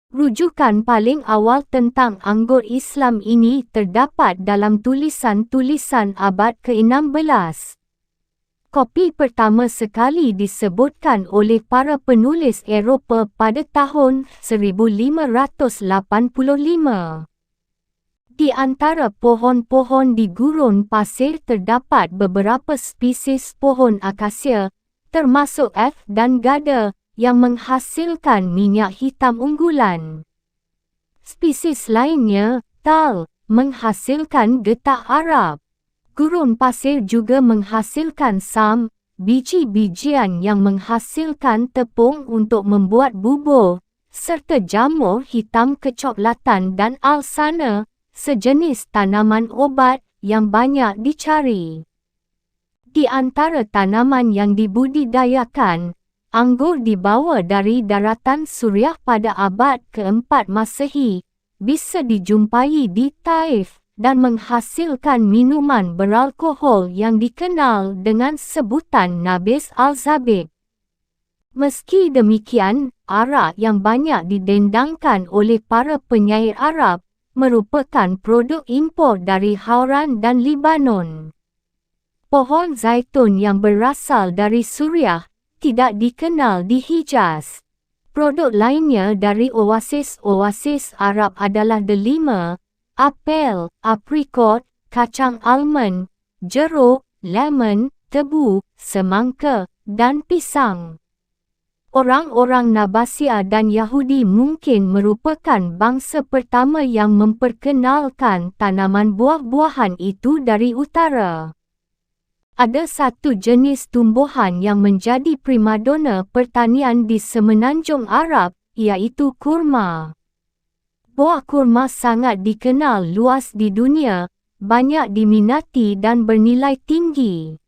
Rujukan paling awal tentang anggur Islam ini terdapat dalam tulisan-tulisan abad ke-16. Kopi pertama sekali disebutkan oleh para penulis Eropah pada tahun 1585. Di antara pohon-pohon di gurun pasir terdapat beberapa spesies pohon akasia, termasuk F dan Gada, yang menghasilkan minyak hitam unggulan. Spesies lainnya, Tal, menghasilkan getah Arab. Gurun pasir juga menghasilkan sam, biji-bijian yang menghasilkan tepung untuk membuat bubur, serta jamur hitam kecoklatan dan alsana, sejenis tanaman obat yang banyak dicari. Di antara tanaman yang dibudidayakan, anggur dibawa dari daratan Suriah pada abad ke-4 Masehi, bisa dijumpai di Taif, dan menghasilkan minuman beralkohol yang dikenal dengan sebutan Nabis al-Zabib. Meski demikian, arak yang banyak didendangkan oleh para penyair Arab merupakan produk impor dari Hauran dan Libanon. Pohon zaitun yang berasal dari Suriah tidak dikenal di Hijaz. Produk lainnya dari oasis-oasis Arab adalah delima, apel, aprikot, kacang almond, jeruk, lemon, tebu, semangka, dan pisang. Orang-orang Nabasia dan Yahudi mungkin merupakan bangsa pertama yang memperkenalkan tanaman buah-buahan itu dari utara. Ada satu jenis tumbuhan yang menjadi primadona pertanian di semenanjung Arab, iaitu kurma. Buah kurma sangat dikenal luas di dunia, banyak diminati dan bernilai tinggi.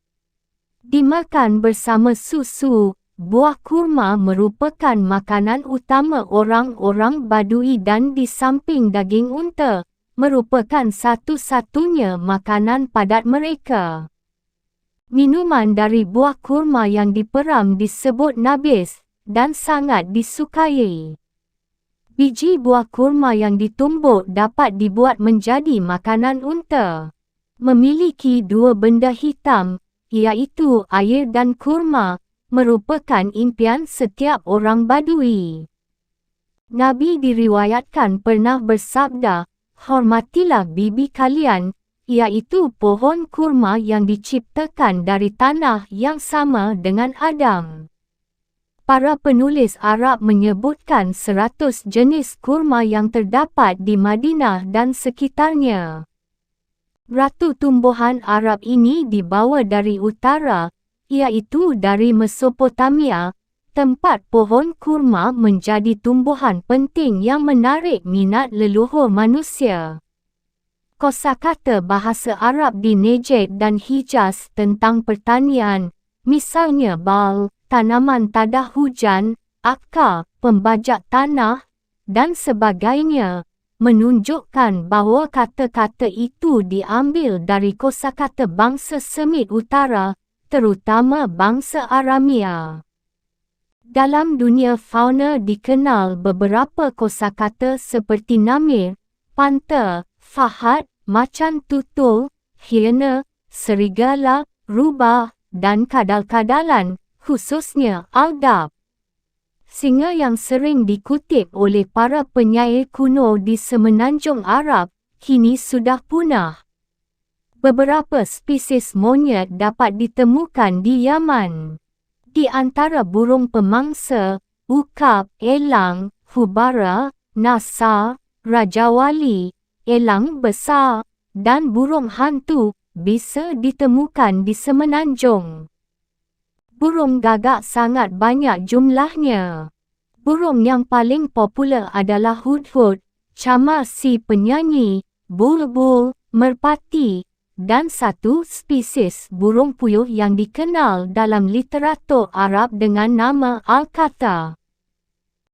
Dimakan bersama susu, buah kurma merupakan makanan utama orang-orang Badui dan di samping daging unta, merupakan satu-satunya makanan padat mereka. Minuman dari buah kurma yang diperam disebut nabis, dan sangat disukai. Biji buah kurma yang ditumbuk dapat dibuat menjadi makanan unta. Memiliki dua benda hitam, iaitu air dan kurma, merupakan impian setiap orang Badui. Nabi diriwayatkan pernah bersabda, "Hormatilah bibi kalian," iaitu pohon kurma yang diciptakan dari tanah yang sama dengan Adam. Para penulis Arab menyebutkan 100 jenis kurma yang terdapat di Madinah dan sekitarnya. Ratu tumbuhan Arab ini dibawa dari utara, iaitu dari Mesopotamia, tempat pohon kurma menjadi tumbuhan penting yang menarik minat leluhur manusia. Kosakata bahasa Arab di Najd dan Hijaz tentang pertanian, misalnya bal, tanaman tadah hujan, akka, pembajak tanah, dan sebagainya, menunjukkan bahawa kata-kata itu diambil dari kosakata bangsa Semit Utara, terutama bangsa Aramia. Dalam dunia fauna dikenal beberapa kosakata seperti namir, panther, fahad, macan tutul, hiena, serigala, rubah, dan kadal-kadalan, khususnya aldab. Singa yang sering dikutip oleh para penyair kuno di semenanjung Arab, kini sudah punah. Beberapa spesies monyet dapat ditemukan di Yaman. Di antara burung pemangsa, ukap, elang, hubara, nasa, rajawali, elang besar, dan burung hantu, bisa ditemukan di semenanjung. Burung gagak sangat banyak jumlahnya. Burung yang paling popular adalah hudhud, camar si penyanyi, bulbul, merpati, dan satu spesies burung puyuh yang dikenal dalam literatur Arab dengan nama al-kata.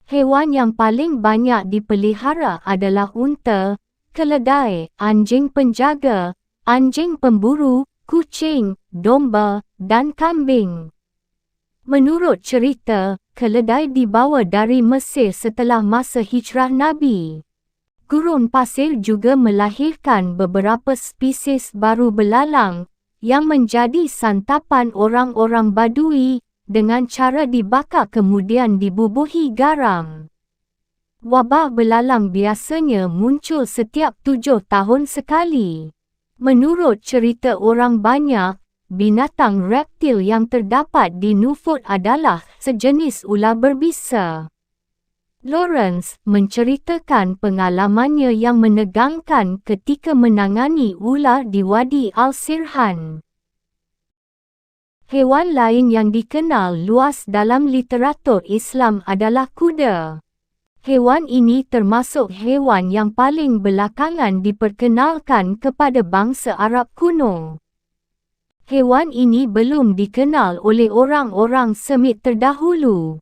Hewan yang paling banyak dipelihara adalah unta, keledai, anjing penjaga, anjing pemburu, kucing, domba, dan kambing. Menurut cerita, keledai dibawa dari Mesir setelah masa hijrah Nabi. Gurun pasir juga melahirkan beberapa spesies baru belalang yang menjadi santapan orang-orang Badui dengan cara dibakar kemudian dibubuhi garam. Wabak belalang biasanya muncul setiap 7 tahun sekali. Menurut cerita orang banyak, binatang reptil yang terdapat di Nufut adalah sejenis ular berbisa. Lawrence menceritakan pengalamannya yang menegangkan ketika menangani ular di Wadi Al-Sirhan. Hewan lain yang dikenal luas dalam literatur Islam adalah kuda. Hewan ini termasuk hewan yang paling belakangan diperkenalkan kepada bangsa Arab kuno. Hewan ini belum dikenal oleh orang-orang Semit terdahulu.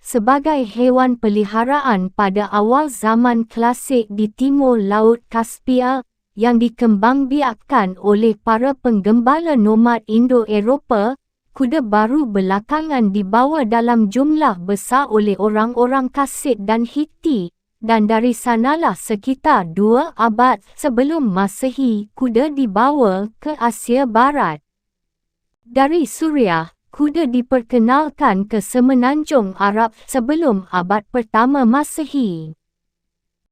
Sebagai hewan peliharaan pada awal zaman klasik di timur Laut Kaspia yang dikembangbiakkan oleh para penggembala nomad Indo-Eropah, kuda baru belakangan dibawa dalam jumlah besar oleh orang-orang Kasid dan Hitti, dan dari sanalah sekitar 2 abad sebelum Masehi kuda dibawa ke Asia Barat. Dari Suriah, kuda diperkenalkan ke semenanjung Arab sebelum abad pertama Masehi.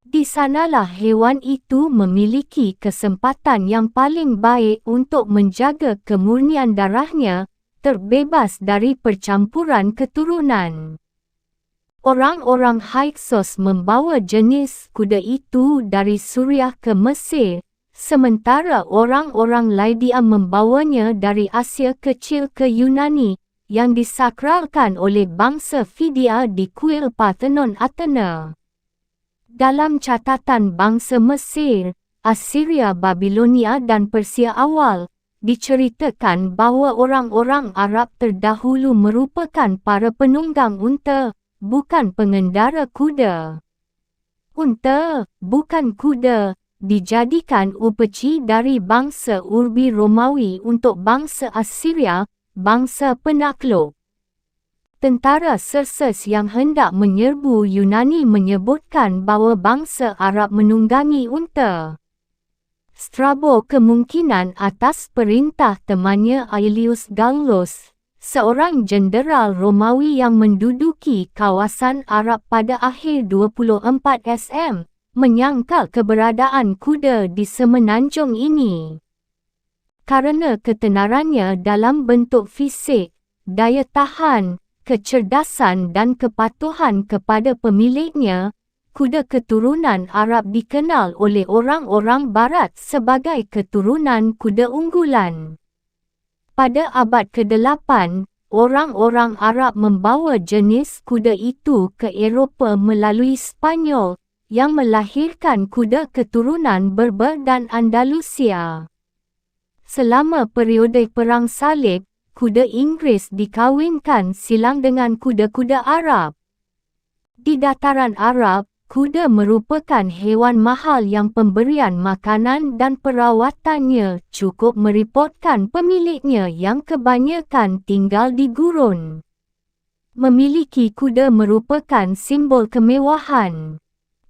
Di sanalah hewan itu memiliki kesempatan yang paling baik untuk menjaga kemurnian darahnya, terbebas dari percampuran keturunan. Orang-orang Hyksos membawa jenis kuda itu dari Suriah ke Mesir, sementara orang-orang Lydia membawanya dari Asia Kecil ke Yunani, yang disakralkan oleh bangsa Fidia di kuil Parthenon Athena. Dalam catatan bangsa Mesir, Assyria, Babilonia dan Persia awal, diceritakan bahawa orang-orang Arab terdahulu merupakan para penunggang unta, bukan pengendara kuda. Unta, bukan kuda, dijadikan upeci dari bangsa Urbi Romawi untuk bangsa Assyria, bangsa penakluk. Tentara Xerxes yang hendak menyerbu Yunani menyebutkan bahawa bangsa Arab menunggangi unta. Strabo kemungkinan atas perintah temannya Aelius Gallus, seorang jenderal Romawi yang menduduki kawasan Arab pada akhir 24 SM, menyangkal keberadaan kuda di semenanjung ini. Karena ketenarannya dalam bentuk fisik, daya tahan, kecerdasan dan kepatuhan kepada pemiliknya, kuda keturunan Arab dikenal oleh orang-orang Barat sebagai keturunan kuda unggulan. Pada abad ke-8, orang-orang Arab membawa jenis kuda itu ke Eropah melalui Spanyol, yang melahirkan kuda keturunan Berber dan Andalusia. Selama periode Perang Salib, kuda Inggris dikawinkan silang dengan kuda-kuda Arab. Di dataran Arab, kuda merupakan hewan mahal yang pemberian makanan dan perawatannya cukup merepotkan pemiliknya yang kebanyakan tinggal di gurun. Memiliki kuda merupakan simbol kemewahan.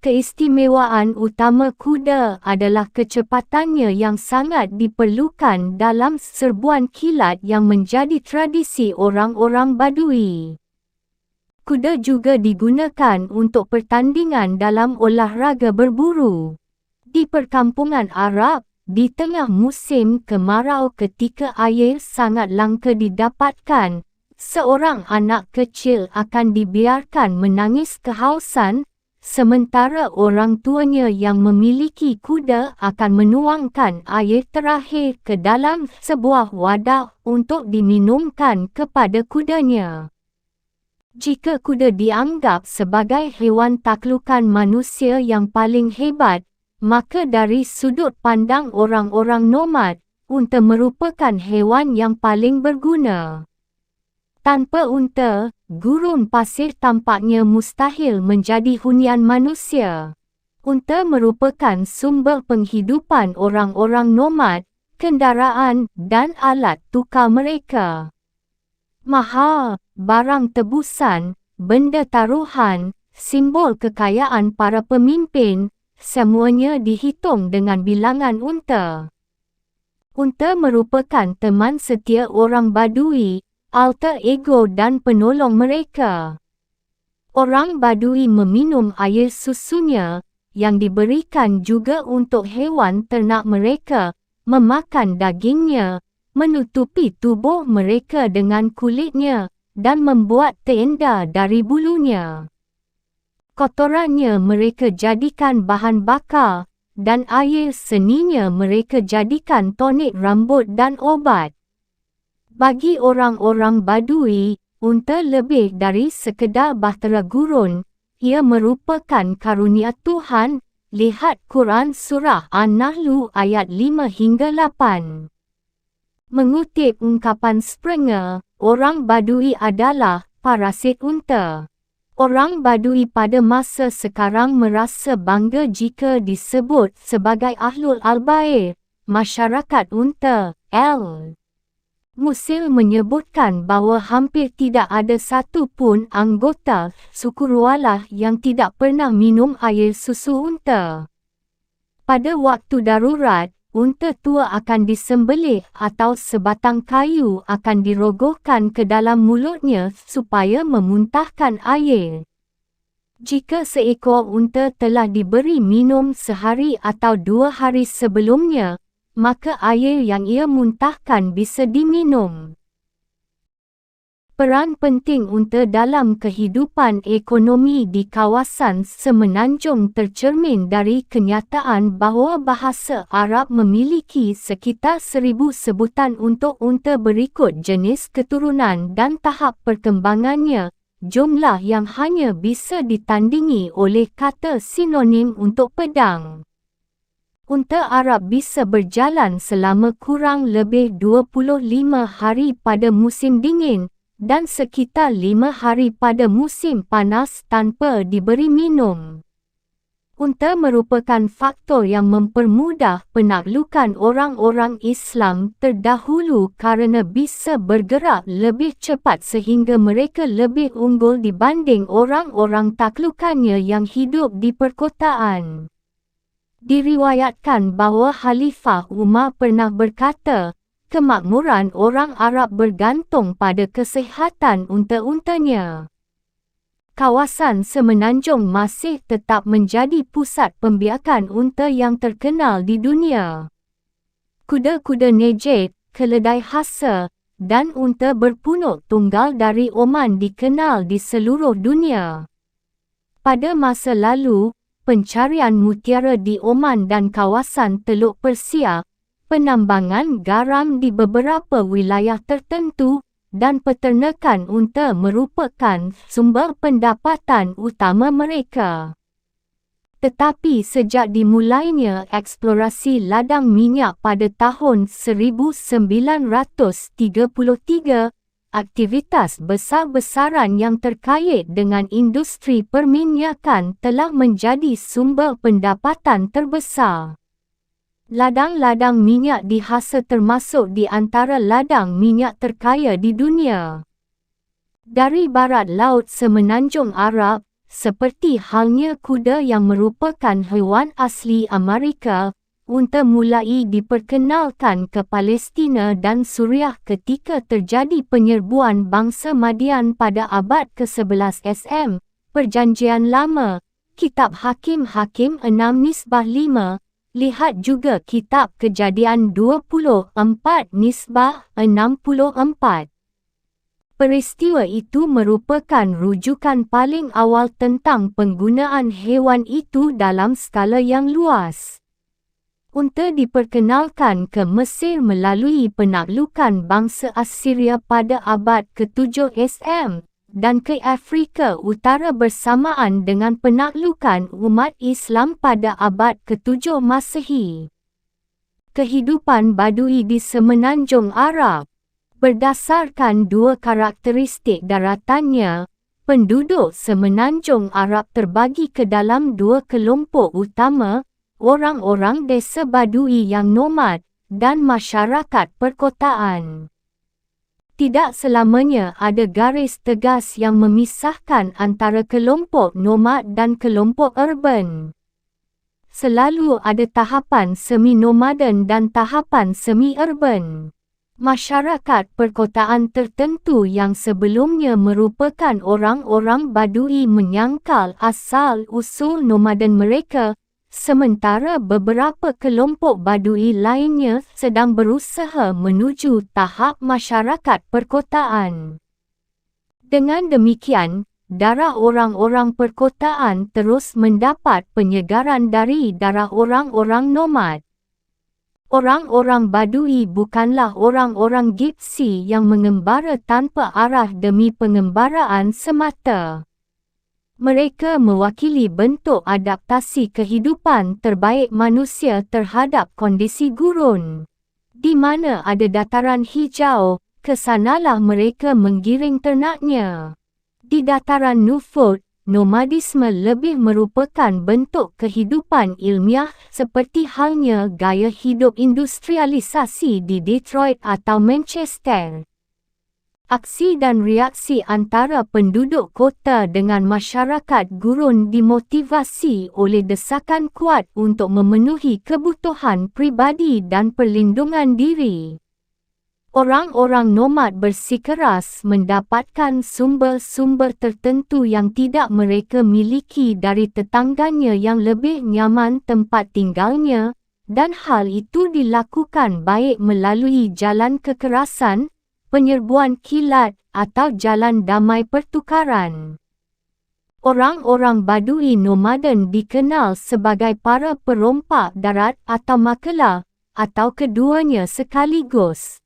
Keistimewaan utama kuda adalah kecepatannya yang sangat diperlukan dalam serbuan kilat yang menjadi tradisi orang-orang Badui. Kuda juga digunakan untuk pertandingan dalam olahraga berburu. Di perkampungan Arab, di tengah musim kemarau ketika air sangat langka didapatkan, seorang anak kecil akan dibiarkan menangis kehausan, sementara orang tuanya yang memiliki kuda akan menuangkan air terakhir ke dalam sebuah wadah untuk diminumkan kepada kudanya. Jika kuda dianggap sebagai hewan taklukan manusia yang paling hebat, maka dari sudut pandang orang-orang nomad, unta merupakan hewan yang paling berguna. Tanpa unta, gurun pasir tampaknya mustahil menjadi hunian manusia. Unta merupakan sumber penghidupan orang-orang nomad, kendaraan dan alat tukar mereka. Mahal, barang tebusan, benda taruhan, simbol kekayaan para pemimpin, semuanya dihitung dengan bilangan unta. Unta merupakan teman setia orang Badui, alter ego dan penolong mereka. Orang Badui meminum air susunya, yang diberikan juga untuk hewan ternak mereka, memakan dagingnya, menutupi tubuh mereka dengan kulitnya, dan membuat tenda dari bulunya. Kotorannya mereka jadikan bahan bakar, dan air seninya mereka jadikan tonik rambut dan obat. Bagi orang-orang Badui, unta lebih dari sekedar bahtera gurun, ia merupakan karunia Tuhan. Lihat Quran Surah An-Nahl ayat 5 hingga 8. Mengutip ungkapan Springer, orang Badui adalah parasit unta. Orang Badui pada masa sekarang merasa bangga jika disebut sebagai Ahlul Al-Bair, masyarakat unta. Musil menyebutkan bahawa hampir tidak ada satu pun anggota suku Rualah yang tidak pernah minum air susu unta. Pada waktu darurat, unta tua akan disembelih atau sebatang kayu akan dirogohkan ke dalam mulutnya supaya memuntahkan air. Jika seekor unta telah diberi minum sehari atau 2 hari sebelumnya, maka air yang ia muntahkan bisa diminum. Peran penting unta dalam kehidupan ekonomi di kawasan Semenanjung tercermin dari kenyataan bahawa bahasa Arab memiliki sekitar 1000 sebutan untuk unta berikut jenis keturunan dan tahap perkembangannya, jumlah yang hanya bisa ditandingi oleh kata sinonim untuk pedang. Unta Arab bisa berjalan selama kurang lebih 25 hari pada musim dingin, dan sekitar 5 hari pada musim panas tanpa diberi minum. Unta merupakan faktor yang mempermudah penaklukan orang-orang Islam terdahulu kerana bisa bergerak lebih cepat sehingga mereka lebih unggul dibanding orang-orang taklukannya yang hidup di perkotaan. Diriwayatkan bahawa Khalifah Umar pernah berkata, kemakmuran orang Arab bergantung pada kesihatan unta-untanya. Kawasan Semenanjung masih tetap menjadi pusat pembiakan unta yang terkenal di dunia. Kuda-kuda Najd, keledai Hasa, dan unta berpunuk tunggal dari Oman dikenal di seluruh dunia. Pada masa lalu, pencarian mutiara di Oman dan kawasan Teluk Persia, penambangan garam di beberapa wilayah tertentu, dan peternakan unta merupakan sumber pendapatan utama mereka. Tetapi sejak dimulainya eksplorasi ladang minyak pada tahun 1933, aktivitas besar-besaran yang terkait dengan industri perminyakan telah menjadi sumber pendapatan terbesar. Ladang-ladang minyak di Hasa termasuk di antara ladang minyak terkaya di dunia. Dari barat laut Semenanjung Arab, seperti halnya kuda yang merupakan haiwan asli Amerika, unta mulai diperkenalkan ke Palestina dan Suriah ketika terjadi penyerbuan bangsa Madian pada abad ke-11 SM. Perjanjian Lama, Kitab Hakim-Hakim 6/5. Lihat juga Kitab Kejadian 24/64. Peristiwa itu merupakan rujukan paling awal tentang penggunaan haiwan itu dalam skala yang luas. Unta diperkenalkan ke Mesir melalui penaklukan bangsa Assyria pada abad ke-7 SM, dan ke Afrika Utara bersamaan dengan penaklukan umat Islam pada abad ke-7 Masehi. Kehidupan Badui di Semenanjung Arab. Berdasarkan dua karakteristik daratannya, penduduk Semenanjung Arab terbagi ke dalam dua kelompok utama, orang-orang desa Badui yang nomad, dan masyarakat perkotaan. Tidak selamanya ada garis tegas yang memisahkan antara kelompok nomad dan kelompok urban. Selalu ada tahapan semi-nomaden dan tahapan semi-urban. Masyarakat perkotaan tertentu yang sebelumnya merupakan orang-orang Badui menyangkal asal-usul nomaden mereka, sementara beberapa kelompok Badui lainnya sedang berusaha menuju tahap masyarakat perkotaan. Dengan demikian, darah orang-orang perkotaan terus mendapat penyegaran dari darah orang-orang nomad. Orang-orang Badui bukanlah orang-orang Gypsy yang mengembara tanpa arah demi pengembaraan semata. Mereka mewakili bentuk adaptasi kehidupan terbaik manusia terhadap kondisi gurun. Di mana ada dataran hijau, ke sanalah mereka menggiring ternaknya. Di dataran Nufud, nomadisme lebih merupakan bentuk kehidupan ilmiah seperti halnya gaya hidup industrialisasi di Detroit atau Manchester. Aksi dan reaksi antara penduduk kota dengan masyarakat gurun dimotivasi oleh desakan kuat untuk memenuhi kebutuhan pribadi dan perlindungan diri. Orang-orang nomad bersikeras mendapatkan sumber-sumber tertentu yang tidak mereka miliki dari tetangganya yang lebih nyaman tempat tinggalnya, dan hal itu dilakukan baik melalui jalan kekerasan, penyerbuan kilat, atau jalan damai pertukaran. Orang-orang Badui nomaden dikenal sebagai para perompak darat atau makela, atau keduanya sekaligus.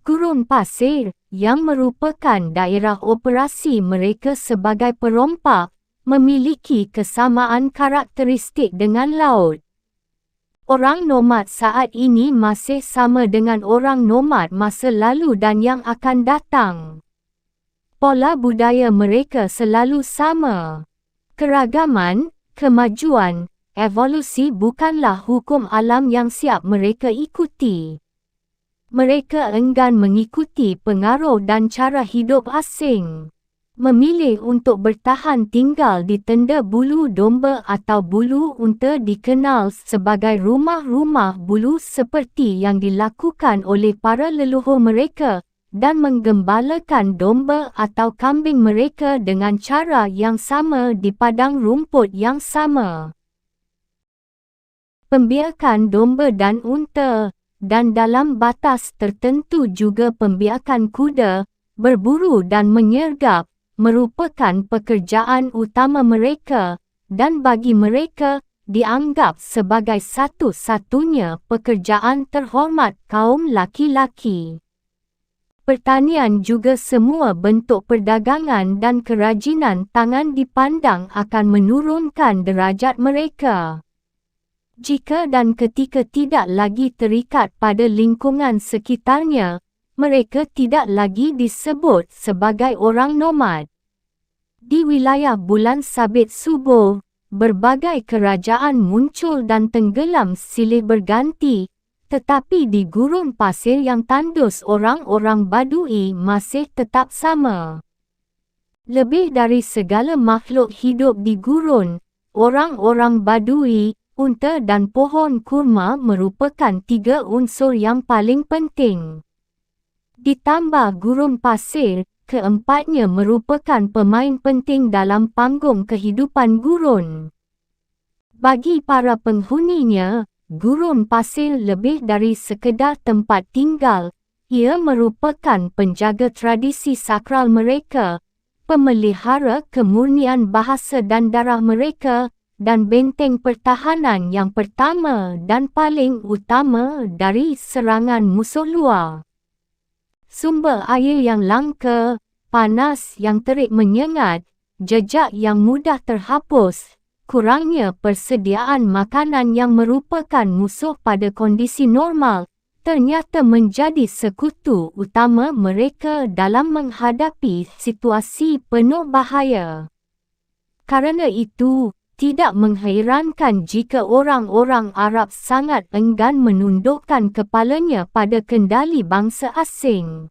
Gurun pasir, yang merupakan daerah operasi mereka sebagai perompak, memiliki kesamaan karakteristik dengan laut. Orang nomad saat ini masih sama dengan orang nomad masa lalu dan yang akan datang. Pola budaya mereka selalu sama. Keragaman, kemajuan, evolusi bukanlah hukum alam yang siap mereka ikuti. Mereka enggan mengikuti pengaruh dan cara hidup asing. Memilih untuk bertahan tinggal di tenda bulu domba atau bulu unta dikenal sebagai rumah-rumah bulu seperti yang dilakukan oleh para leluhur mereka, dan menggembalakan domba atau kambing mereka dengan cara yang sama di padang rumput yang sama. Pembiakan domba dan unta, dan dalam batas tertentu juga pembiakan kuda, berburu dan menyergap, merupakan pekerjaan utama mereka, dan bagi mereka, dianggap sebagai satu-satunya pekerjaan terhormat kaum laki-laki. Pertanian juga semua bentuk perdagangan dan kerajinan tangan dipandang akan menurunkan derajat mereka. Jika dan ketika tidak lagi terikat pada lingkungan sekitarnya, mereka tidak lagi disebut sebagai orang nomad. Di wilayah bulan sabit subuh, berbagai kerajaan muncul dan tenggelam silih berganti, tetapi di gurun pasir yang tandus orang-orang Badui masih tetap sama. Lebih dari segala makhluk hidup di gurun, orang-orang Badui, unta dan pohon kurma merupakan tiga unsur yang paling penting. Ditambah gurun pasir, keempatnya merupakan pemain penting dalam panggung kehidupan gurun. Bagi para penghuninya, gurun pasir lebih dari sekedar tempat tinggal, ia merupakan penjaga tradisi sakral mereka, pemelihara kemurnian bahasa dan darah mereka, dan benteng pertahanan yang pertama dan paling utama dari serangan musuh luar. Sumber air yang langka, panas yang terik menyengat, jejak yang mudah terhapus, kurangnya persediaan makanan yang merupakan musuh pada kondisi normal, ternyata menjadi sekutu utama mereka dalam menghadapi situasi penuh bahaya. Karena itu, tidak menghairankan jika orang-orang Arab sangat enggan menundukkan kepalanya pada kendali bangsa asing.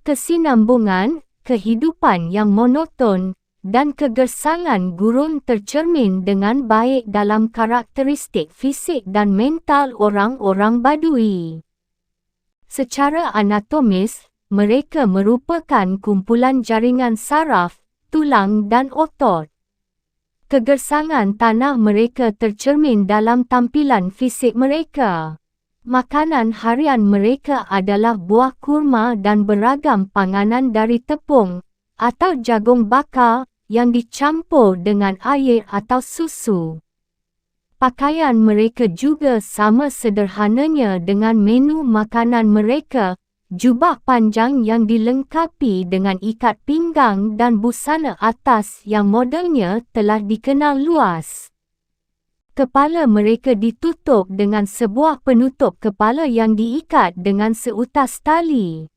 Kesinambungan, kehidupan yang monoton, dan kegersangan gurun tercermin dengan baik dalam karakteristik fisik dan mental orang-orang Badui. Secara anatomis, mereka merupakan kumpulan jaringan saraf, tulang dan otot. Kegersangan tanah mereka tercermin dalam tampilan fisik mereka. Makanan harian mereka adalah buah kurma dan beragam panganan dari tepung atau jagung bakar yang dicampur dengan air atau susu. Pakaian mereka juga sama sederhananya dengan menu makanan mereka, jubah panjang yang dilengkapi dengan ikat pinggang dan busana atas yang modelnya telah dikenal luas. Kepala mereka ditutup dengan sebuah penutup kepala yang diikat dengan seutas tali.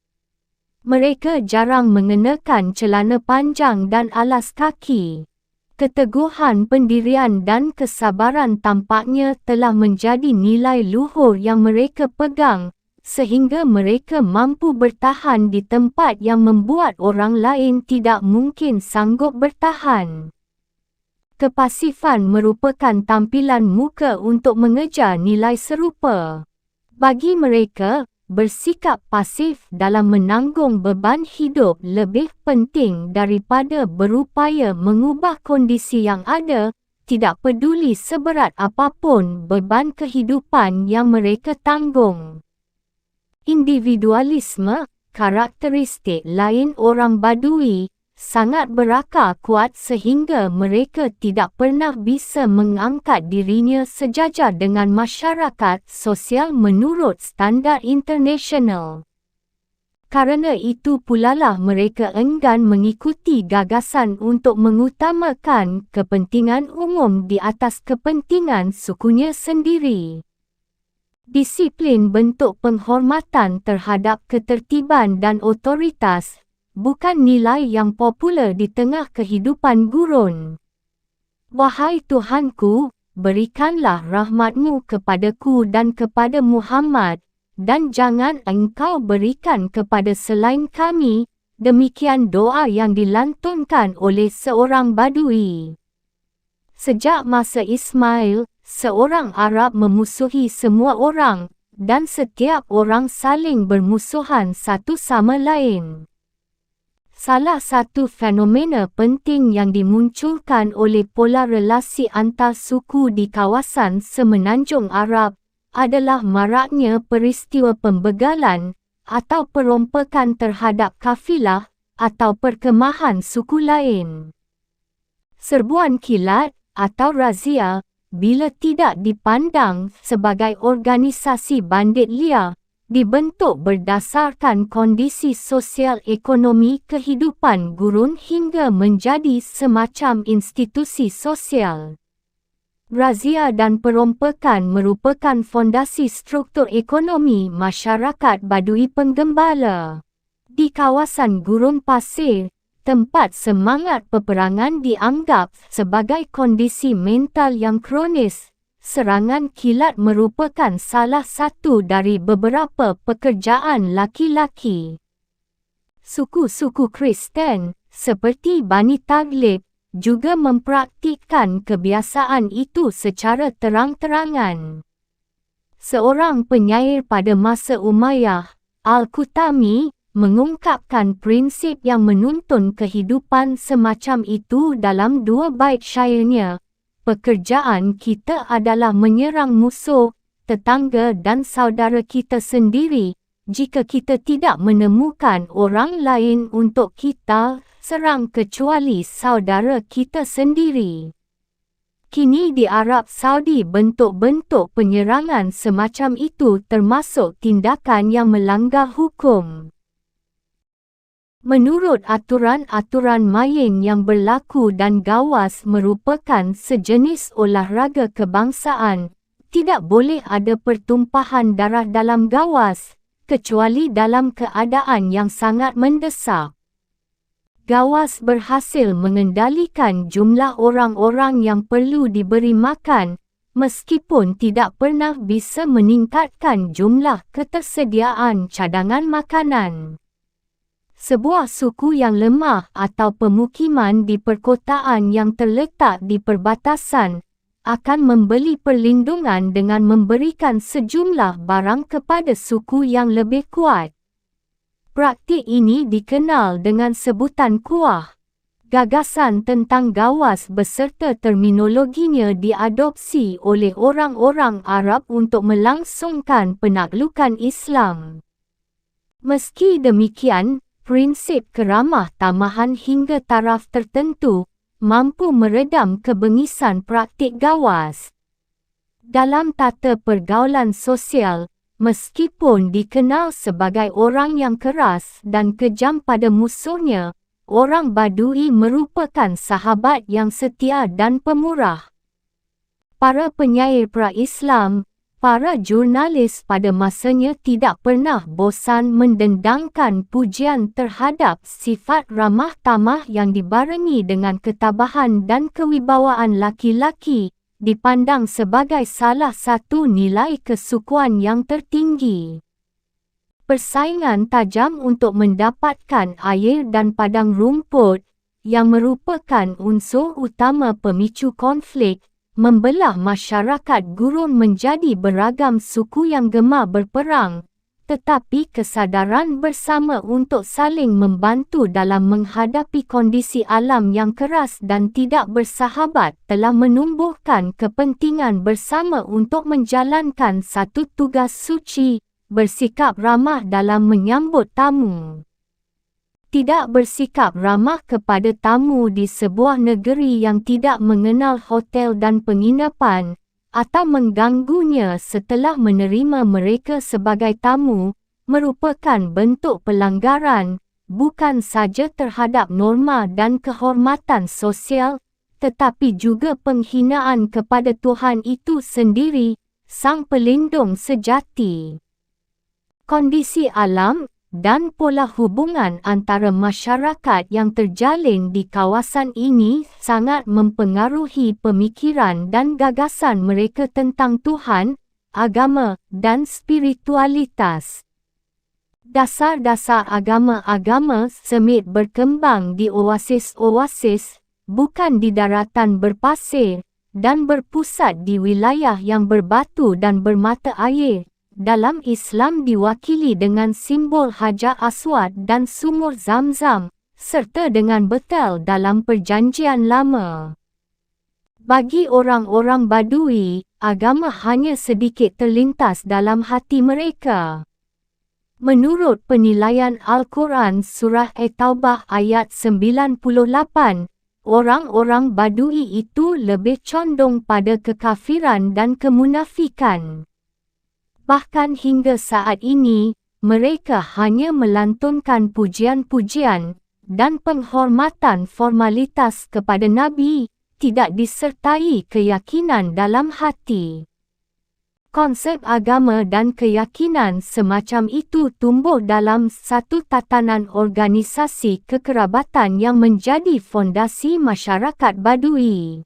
Mereka jarang mengenakan celana panjang dan alas kaki. Keteguhan pendirian dan kesabaran tampaknya telah menjadi nilai luhur yang mereka pegang, sehingga mereka mampu bertahan di tempat yang membuat orang lain tidak mungkin sanggup bertahan. Kepasifan merupakan tampilan muka untuk mengejar nilai serupa. Bagi mereka, bersikap pasif dalam menanggung beban hidup lebih penting daripada berupaya mengubah kondisi yang ada, tidak peduli seberat apapun beban kehidupan yang mereka tanggung. Individualisme, karakteristik lain orang Badui, sangat berakar kuat sehingga mereka tidak pernah bisa mengangkat dirinya sejajar dengan masyarakat sosial menurut standard internasional. Karena itu pulalah mereka enggan mengikuti gagasan untuk mengutamakan kepentingan umum di atas kepentingan sukunya sendiri. Disiplin bentuk penghormatan terhadap ketertiban dan otoritas, bukan nilai yang popular di tengah kehidupan gurun. Wahai Tuhanku, berikanlah rahmat-Mu kepadaku dan kepada Muhammad, dan jangan Engkau berikan kepada selain kami. Demikian doa yang dilantunkan oleh seorang Badui. Sejak masa Ismail, seorang Arab memusuhi semua orang, dan setiap orang saling bermusuhan satu sama lain. Salah satu fenomena penting yang dimunculkan oleh pola relasi antar suku di kawasan Semenanjung Arab adalah maraknya peristiwa pembegalan atau perombakan terhadap kafilah atau perkemahan suku lain. Serbuan kilat atau razia, bila tidak dipandang sebagai organisasi bandit liar, dibentuk berdasarkan kondisi sosial ekonomi kehidupan gurun hingga menjadi semacam institusi sosial. Razia dan perombakan merupakan fondasi struktur ekonomi masyarakat Badui penggembala. Di kawasan gurun pasir, tempat semangat peperangan dianggap sebagai kondisi mental yang kronis, serangan kilat merupakan salah satu dari beberapa pekerjaan laki-laki. Suku-suku Kristen, seperti Bani Taglib, juga mempraktikkan kebiasaan itu secara terang-terangan. Seorang penyair pada masa Umayyah, Al-Qutami, mengungkapkan prinsip yang menuntun kehidupan semacam itu dalam dua bait syairnya. Pekerjaan kita adalah menyerang musuh, tetangga dan saudara kita sendiri. Jika kita tidak menemukan orang lain untuk kita serang kecuali saudara kita sendiri. Kini di Arab Saudi bentuk-bentuk penyerangan semacam itu termasuk tindakan yang melanggar hukum. Menurut aturan-aturan main yang berlaku dan gawas merupakan sejenis olahraga kebangsaan, tidak boleh ada pertumpahan darah dalam gawas, kecuali dalam keadaan yang sangat mendesak. Gawas berhasil mengendalikan jumlah orang-orang yang perlu diberi makan, meskipun tidak pernah bisa meningkatkan jumlah ketersediaan cadangan makanan. Sebuah suku yang lemah atau pemukiman di perkotaan yang terletak di perbatasan akan membeli perlindungan dengan memberikan sejumlah barang kepada suku yang lebih kuat. Praktik ini dikenal dengan sebutan kuah. Gagasan tentang gawas beserta terminologinya diadopsi oleh orang-orang Arab untuk melangsungkan penaklukan Islam. Meski demikian, prinsip keramah tamahan hingga taraf tertentu mampu meredam kebengisan praktik gawas. Dalam tata pergaulan sosial, meskipun dikenal sebagai orang yang keras dan kejam pada musuhnya, orang Badui merupakan sahabat yang setia dan pemurah. Para penyair pra-Islam, para jurnalis pada masanya tidak pernah bosan mendendangkan pujian terhadap sifat ramah tamah yang dibarengi dengan ketabahan dan kewibawaan laki-laki, dipandang sebagai salah satu nilai kesukuan yang tertinggi. Persaingan tajam untuk mendapatkan air dan padang rumput, yang merupakan unsur utama pemicu konflik, membelah masyarakat gurun menjadi beragam suku yang gemar berperang, tetapi kesadaran bersama untuk saling membantu dalam menghadapi kondisi alam yang keras dan tidak bersahabat telah menumbuhkan kepentingan bersama untuk menjalankan satu tugas suci, bersikap ramah dalam menyambut tamu. Tidak bersikap ramah kepada tamu di sebuah negeri yang tidak mengenal hotel dan penginapan, atau mengganggunya setelah menerima mereka sebagai tamu, merupakan bentuk pelanggaran, bukan saja terhadap norma dan kehormatan sosial, tetapi juga penghinaan kepada Tuhan itu sendiri, Sang Pelindung sejati. Kondisi alam dan pola hubungan antara masyarakat yang terjalin di kawasan ini sangat mempengaruhi pemikiran dan gagasan mereka tentang Tuhan, agama, dan spiritualitas. Dasar-dasar agama-agama semit berkembang di oasis-oasis, bukan di daratan berpasir, dan berpusat di wilayah yang berbatu dan bermata air. Dalam Islam diwakili dengan simbol Hajar Aswad dan sumur Zamzam, serta dengan Betel dalam Perjanjian Lama. Bagi orang-orang Badui, agama hanya sedikit terlintas dalam hati mereka. Menurut penilaian Al-Quran Surah At-Taubah ayat 98, orang-orang Badui itu lebih condong pada kekafiran dan kemunafikan. Bahkan hingga saat ini, mereka hanya melantunkan pujian-pujian dan penghormatan formalitas kepada Nabi, tidak disertai keyakinan dalam hati. Konsep agama dan keyakinan semacam itu tumbuh dalam satu tatanan organisasi kekerabatan yang menjadi fondasi masyarakat Badui.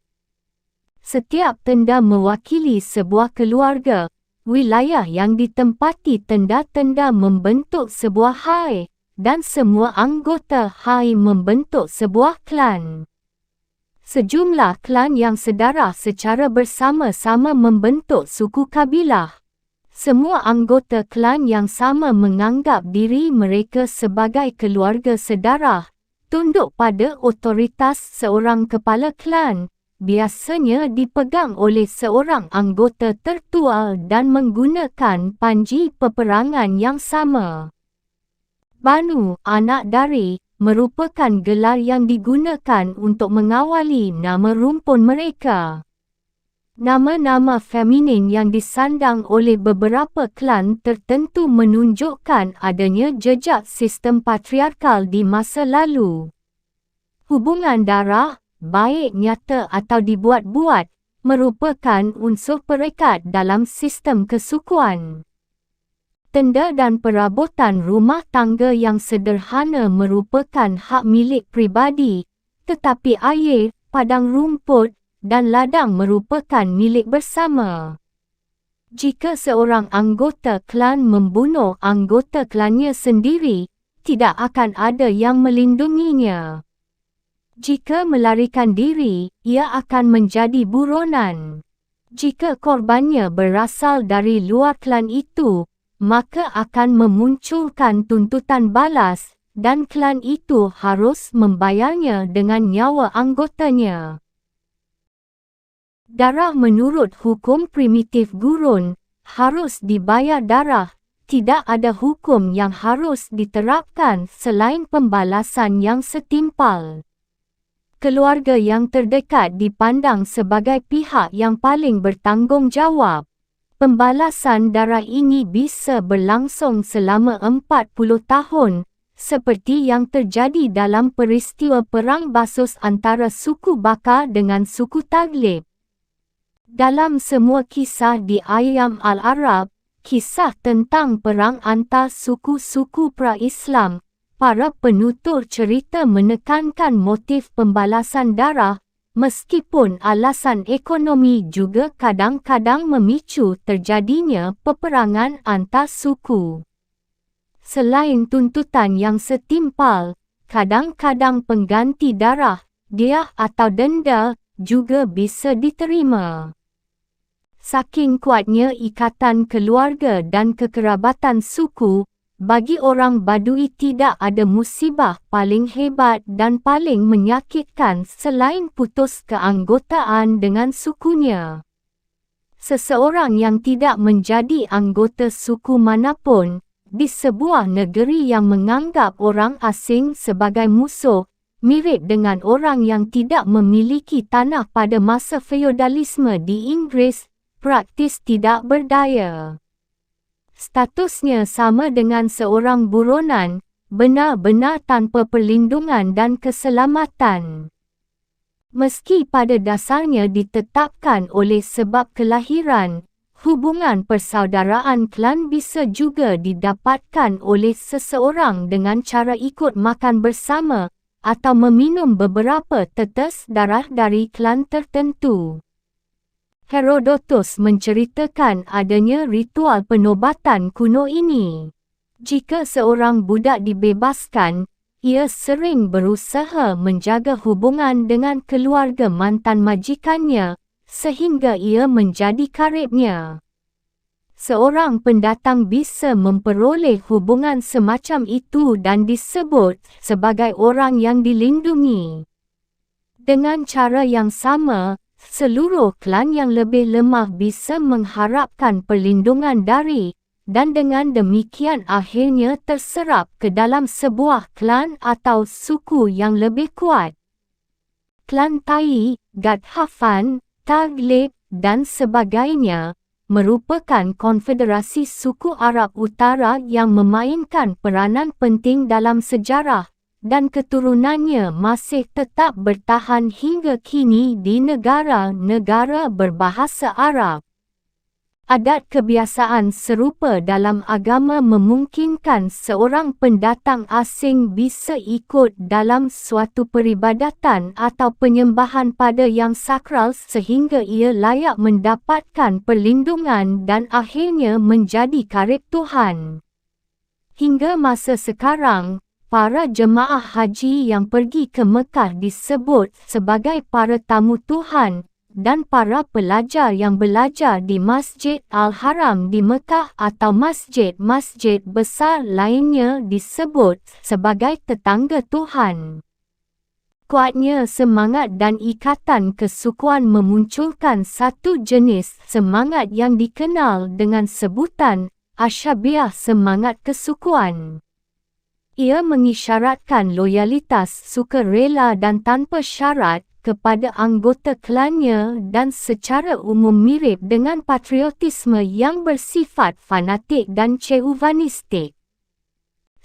Setiap tenda mewakili sebuah keluarga. Wilayah yang ditempati tenda-tenda membentuk sebuah hai, dan semua anggota hai membentuk sebuah klan. Sejumlah klan yang sedara secara bersama-sama membentuk suku kabilah. Semua anggota klan yang sama menganggap diri mereka sebagai keluarga sedara, tunduk pada otoritas seorang kepala klan. Biasanya dipegang oleh seorang anggota tertua dan menggunakan panji peperangan yang sama. Banu, anak dari, merupakan gelar yang digunakan untuk mengawali nama rumpun mereka. Nama-nama feminin yang disandang oleh beberapa klan tertentu menunjukkan adanya jejak sistem patriarkal di masa lalu. Hubungan darah, baik nyata atau dibuat-buat, merupakan unsur perekat dalam sistem kesukuan. Tenda dan perabotan rumah tangga yang sederhana merupakan hak milik pribadi, tetapi air, padang rumput, dan ladang merupakan milik bersama. Jika seorang anggota klan membunuh anggota klannya sendiri, tidak akan ada yang melindunginya. Jika melarikan diri, ia akan menjadi buronan. Jika korbannya berasal dari luar klan itu, maka akan memunculkan tuntutan balas, dan klan itu harus membayarnya dengan nyawa anggotanya. Darah menurut hukum primitif gurun harus dibayar darah. Tidak ada hukum yang harus diterapkan selain pembalasan yang setimpal. Keluarga yang terdekat dipandang sebagai pihak yang paling bertanggungjawab. Pembalasan darah ini bisa berlangsung selama 40 tahun, seperti yang terjadi dalam peristiwa perang Basus antara suku Baka dengan suku Taglib. Dalam semua kisah di Ayyam al-Arab, kisah tentang perang antar suku-suku pra-Islam, para penutur cerita menekankan motif pembalasan darah, meskipun alasan ekonomi juga kadang-kadang memicu terjadinya peperangan antar suku. Selain tuntutan yang setimpal, kadang-kadang pengganti darah, diah atau denda, juga bisa diterima. Saking kuatnya ikatan keluarga dan kekerabatan suku, bagi orang Badui tidak ada musibah paling hebat dan paling menyakitkan selain putus keanggotaan dengan sukunya. Seseorang yang tidak menjadi anggota suku manapun, di sebuah negeri yang menganggap orang asing sebagai musuh, mirip dengan orang yang tidak memiliki tanah pada masa feodalisme di Inggris, praktis tidak berdaya. Statusnya sama dengan seorang buronan, benar-benar tanpa perlindungan dan keselamatan. Meski pada dasarnya ditetapkan oleh sebab kelahiran, hubungan persaudaraan klan bisa juga didapatkan oleh seseorang dengan cara ikut makan bersama atau meminum beberapa tetes darah dari klan tertentu. Herodotus menceritakan adanya ritual penobatan kuno ini. Jika seorang budak dibebaskan, ia sering berusaha menjaga hubungan dengan keluarga mantan majikannya, sehingga ia menjadi karibnya. Seorang pendatang bisa memperoleh hubungan semacam itu dan disebut sebagai orang yang dilindungi. Dengan cara yang sama, seluruh klan yang lebih lemah bisa mengharapkan perlindungan dari, dan dengan demikian akhirnya terserap ke dalam sebuah klan atau suku yang lebih kuat. Klan Tai, Ghathafan, Taglib, dan sebagainya, merupakan konfederasi suku Arab Utara yang memainkan peranan penting dalam sejarah, dan keturunannya masih tetap bertahan hingga kini di negara-negara berbahasa Arab. Adat kebiasaan serupa dalam agama memungkinkan seorang pendatang asing bisa ikut dalam suatu peribadatan atau penyembahan pada yang sakral sehingga ia layak mendapatkan perlindungan dan akhirnya menjadi karib Tuhan. Hingga masa sekarang, para jemaah haji yang pergi ke Mekah disebut sebagai para tamu Tuhan, dan para pelajar yang belajar di Masjid Al-Haram di Mekah atau masjid-masjid besar lainnya disebut sebagai tetangga Tuhan. Kuatnya semangat dan ikatan kesukuan memunculkan satu jenis semangat yang dikenal dengan sebutan asyabiah, semangat kesukuan. Ia mengisyaratkan loyalitas sukarela dan tanpa syarat kepada anggota klannya dan secara umum mirip dengan patriotisme yang bersifat fanatik dan chauvinistik.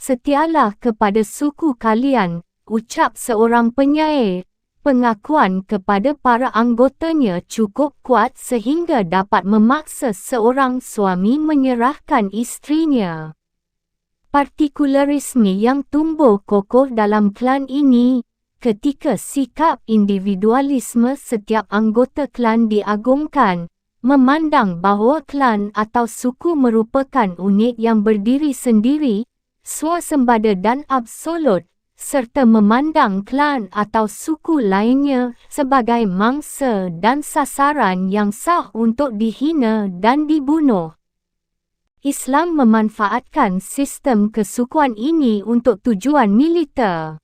Setialah kepada suku kalian, ucap seorang penyair. Pengakuan kepada para anggotanya cukup kuat sehingga dapat memaksa seorang suami menyerahkan isterinya. Partikularisme yang tumbuh kokoh dalam klan ini, ketika sikap individualisme setiap anggota klan diagungkan, memandang bahawa klan atau suku merupakan unit yang berdiri sendiri, swasembada dan absolut, serta memandang klan atau suku lainnya sebagai mangsa dan sasaran yang sah untuk dihina dan dibunuh. Islam memanfaatkan sistem kesukuan ini untuk tujuan militer.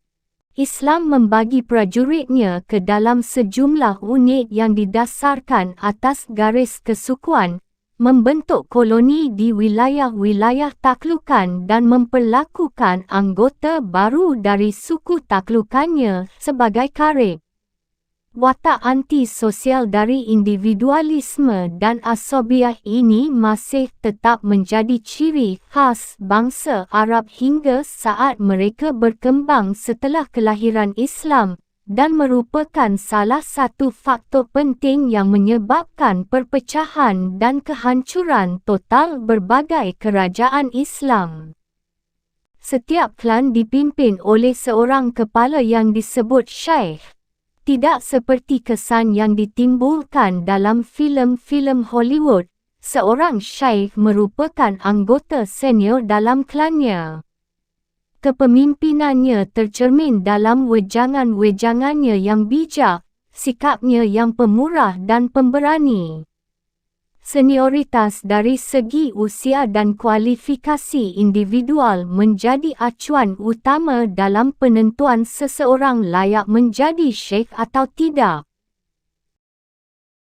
Islam membagi prajuritnya ke dalam sejumlah unit yang didasarkan atas garis kesukuan, membentuk koloni di wilayah-wilayah taklukan dan memperlakukan anggota baru dari suku taklukannya sebagai karib. Watak anti-sosial dari individualisme dan asabiah ini masih tetap menjadi ciri khas bangsa Arab hingga saat mereka berkembang setelah kelahiran Islam dan merupakan salah satu faktor penting yang menyebabkan perpecahan dan kehancuran total berbagai kerajaan Islam. Setiap klan dipimpin oleh seorang kepala yang disebut Syekh. Tidak seperti kesan yang ditimbulkan dalam filem-filem Hollywood, seorang syekh merupakan anggota senior dalam klannya. Kepemimpinannya tercermin dalam wejangan-wejangannya yang bijak, sikapnya yang pemurah dan pemberani. Senioritas dari segi usia dan kualifikasi individual menjadi acuan utama dalam penentuan seseorang layak menjadi syekh atau tidak.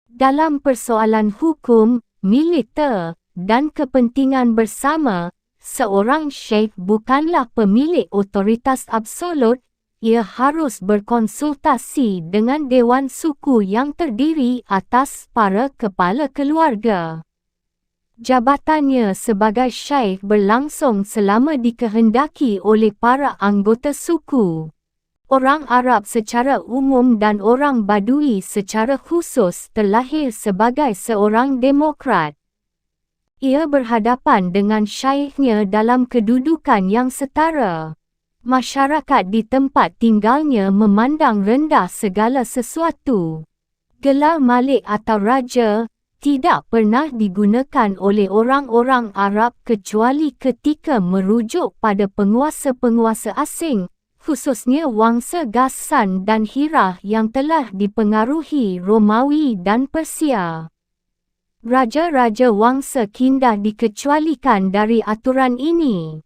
Dalam persoalan hukum, militer, dan kepentingan bersama, seorang syekh bukanlah pemilik otoritas absolut. Ia harus berkonsultasi dengan dewan suku yang terdiri atas para kepala keluarga. Jabatannya sebagai syekh berlangsung selama dikehendaki oleh para anggota suku. Orang Arab secara umum dan orang Badui secara khusus terlahir sebagai seorang demokrat. Ia berhadapan dengan syekhnya dalam kedudukan yang setara. Masyarakat di tempat tinggalnya memandang rendah segala sesuatu. Gelar Malik atau Raja tidak pernah digunakan oleh orang-orang Arab kecuali ketika merujuk pada penguasa-penguasa asing, khususnya Wangsa Ghassan dan Hirah yang telah dipengaruhi Romawi dan Persia. Raja-raja Wangsa Kindah dikecualikan dari aturan ini.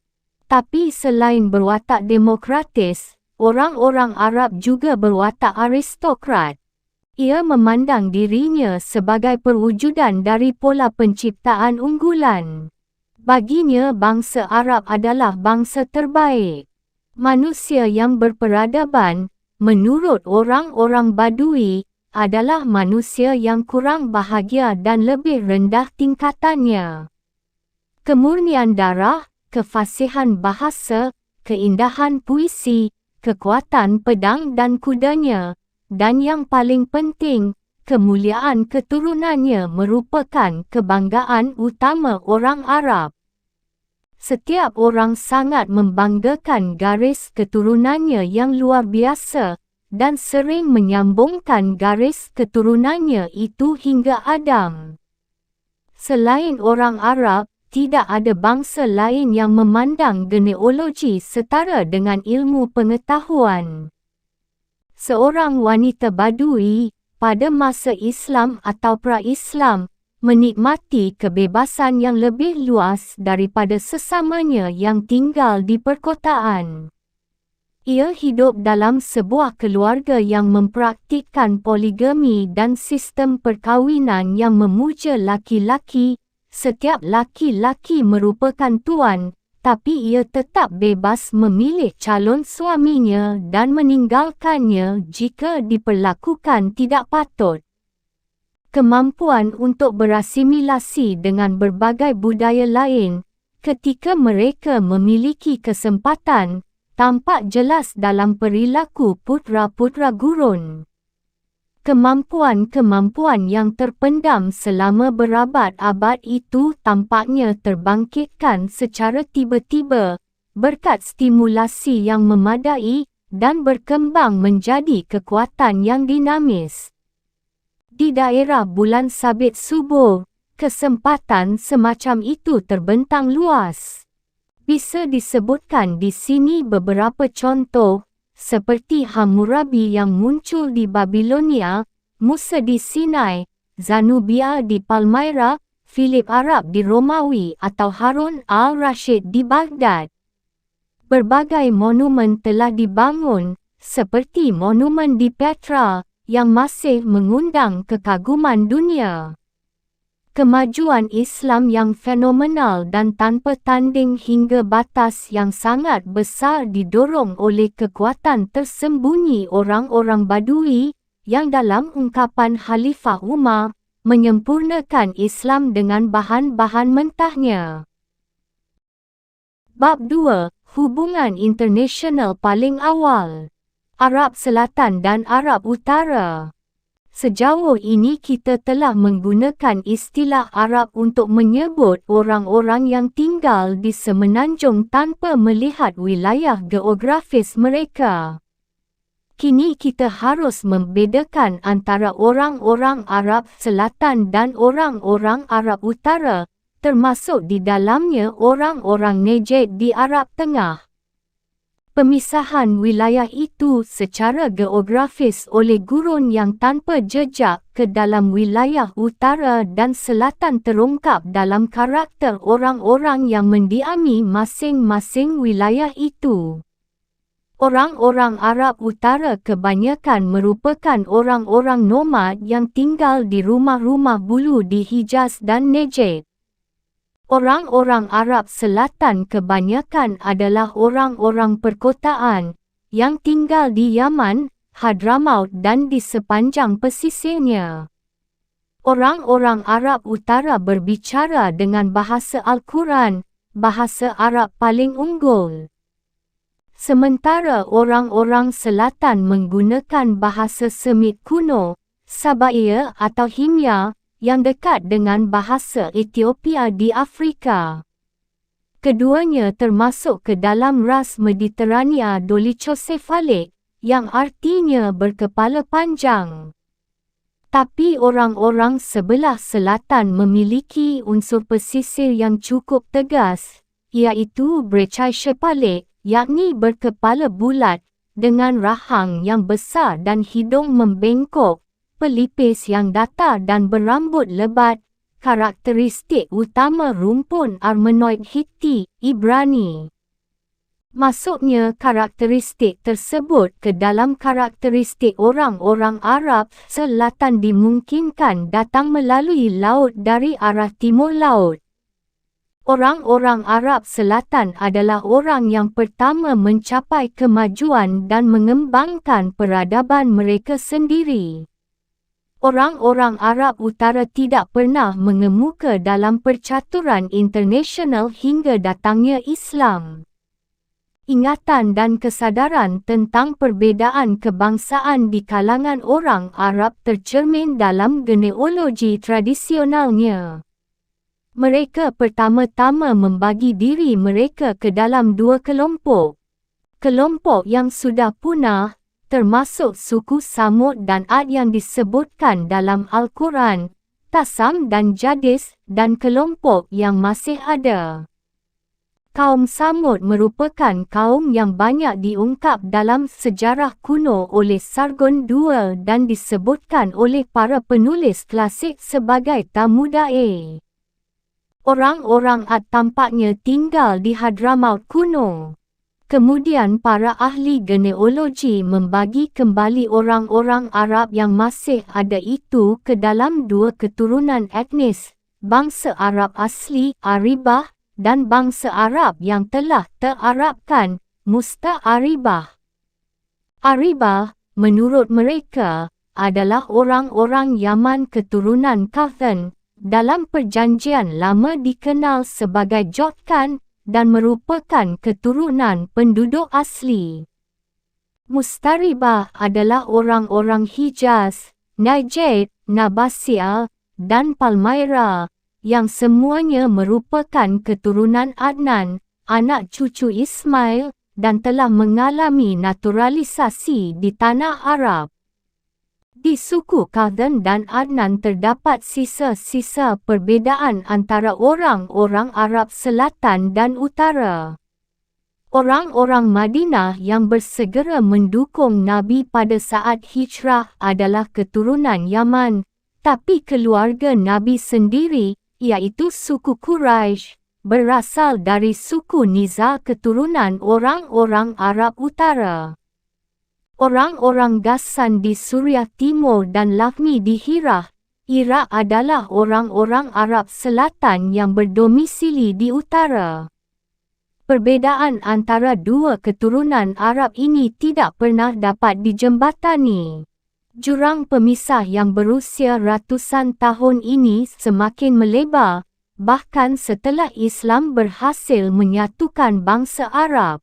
Tapi selain berwatak demokratis, orang-orang Arab juga berwatak aristokrat. Ia memandang dirinya sebagai perwujudan dari pola penciptaan unggulan. Baginya bangsa Arab adalah bangsa terbaik. Manusia yang berperadaban, menurut orang-orang Badui, adalah manusia yang kurang bahagia dan lebih rendah tingkatannya. Kemurnian darah, kefasihan bahasa, keindahan puisi, kekuatan pedang dan kudanya, dan yang paling penting, kemuliaan keturunannya merupakan kebanggaan utama orang Arab. Setiap orang sangat membanggakan garis keturunannya yang luar biasa, dan sering menyambungkan garis keturunannya itu hingga Adam. Selain orang Arab, tidak ada bangsa lain yang memandang genealogi setara dengan ilmu pengetahuan. Seorang wanita Badui, pada masa Islam atau pra-Islam, menikmati kebebasan yang lebih luas daripada sesamanya yang tinggal di perkotaan. Ia hidup dalam sebuah keluarga yang mempraktikkan poligami dan sistem perkahwinan yang memuja laki-laki. Setiap laki-laki merupakan tuan, tapi ia tetap bebas memilih calon suaminya dan meninggalkannya jika diperlakukan tidak patut. Kemampuan untuk berasimilasi dengan berbagai budaya lain, ketika mereka memiliki kesempatan, tampak jelas dalam perilaku putra-putra gurun. Kemampuan-kemampuan yang terpendam selama berabad-abad itu tampaknya terbangkitkan secara tiba-tiba, berkat stimulasi yang memadai, dan berkembang menjadi kekuatan yang dinamis. Di daerah bulan sabit subuh, kesempatan semacam itu terbentang luas. Bisa disebutkan di sini beberapa contoh, seperti Hammurabi yang muncul di Babilonia, Musa di Sinai, Zanubia di Palmyra, Philip Arab di Romawi atau Harun al-Rashid di Baghdad. Berbagai monumen telah dibangun, seperti monumen di Petra, yang masih mengundang kekaguman dunia. Kemajuan Islam yang fenomenal dan tanpa tanding hingga batas yang sangat besar didorong oleh kekuatan tersembunyi orang-orang Badui, yang dalam ungkapan Khalifah Umar, menyempurnakan Islam dengan bahan-bahan mentahnya. Bab 2. Hubungan internasional paling awal. Arab Selatan dan Arab Utara. Sejauh ini kita telah menggunakan istilah Arab untuk menyebut orang-orang yang tinggal di semenanjung tanpa melihat wilayah geografis mereka. Kini kita harus membedakan antara orang-orang Arab Selatan dan orang-orang Arab Utara, termasuk di dalamnya orang-orang Najd di Arab Tengah. Pemisahan wilayah itu secara geografis oleh gurun yang tanpa jejak ke dalam wilayah utara dan selatan terungkap dalam karakter orang-orang yang mendiami masing-masing wilayah itu. Orang-orang Arab Utara kebanyakan merupakan orang-orang nomad yang tinggal di rumah-rumah bulu di Hijaz dan Najd. Orang-orang Arab Selatan kebanyakan adalah orang-orang perkotaan, yang tinggal di Yaman, Hadramaut dan di sepanjang pesisirnya. Orang-orang Arab Utara berbicara dengan bahasa Al-Quran, bahasa Arab paling unggul. Sementara orang-orang Selatan menggunakan bahasa Semit kuno, Sabaia atau Himyar, yang dekat dengan bahasa Ethiopia di Afrika. Keduanya termasuk ke dalam ras Mediterania dolichocephalic, yang artinya berkepala panjang. Tapi orang-orang sebelah selatan memiliki unsur pesisir yang cukup tegas, iaitu brachycephalic, yakni berkepala bulat, dengan rahang yang besar dan hidung membengkok, pelipis yang datar dan berambut lebat, karakteristik utama rumpun Armenoid Hitti, Ibrani. Masuknya karakteristik tersebut ke dalam karakteristik orang-orang Arab Selatan dimungkinkan datang melalui laut dari arah timur laut. Orang-orang Arab Selatan adalah orang yang pertama mencapai kemajuan dan mengembangkan peradaban mereka sendiri. Orang-orang Arab Utara tidak pernah mengemuka dalam percaturan internasional hingga datangnya Islam. Ingatan dan kesadaran tentang perbezaan kebangsaan di kalangan orang Arab tercermin dalam genealogi tradisionalnya. Mereka pertama-tama membagi diri mereka ke dalam dua kelompok. Kelompok yang sudah punah, termasuk suku Samud dan Ad yang disebutkan dalam Al-Quran, Tasam dan Jadis, dan kelompok yang masih ada. Kaum Samud merupakan kaum yang banyak diungkap dalam sejarah kuno oleh Sargon II dan disebutkan oleh para penulis klasik sebagai Tamudae. Orang-orang Ad tampaknya tinggal di Hadramaut kuno. Kemudian para ahli genealogi membagi kembali orang-orang Arab yang masih ada itu ke dalam dua keturunan etnis, bangsa Arab asli, Aribah, dan bangsa Arab yang telah terarabkan, Musta'aribah. Aribah, menurut mereka, adalah orang-orang Yaman keturunan Qathan, dalam perjanjian lama dikenal sebagai Jotkan, dan merupakan keturunan penduduk asli. Mustaribah adalah orang-orang Hijaz, Najd, Nabasia, dan Palmyra, yang semuanya merupakan keturunan Adnan, anak cucu Ismail, dan telah mengalami naturalisasi di tanah Arab. Di suku Kaldan dan Adnan terdapat sisa-sisa perbezaan antara orang-orang Arab Selatan dan Utara. Orang-orang Madinah yang bersegera mendukung Nabi pada saat hijrah adalah keturunan Yaman, tapi keluarga Nabi sendiri, iaitu suku Quraisy, berasal dari suku Nizar keturunan orang-orang Arab Utara. Orang-orang Ghassan di Suriah Timur dan Lakhmi di Hirah, Iraq adalah orang-orang Arab Selatan yang berdomisili di utara. Perbezaan antara dua keturunan Arab ini tidak pernah dapat dijembatani. Jurang pemisah yang berusia ratusan tahun ini semakin melebar, bahkan setelah Islam berhasil menyatukan bangsa Arab.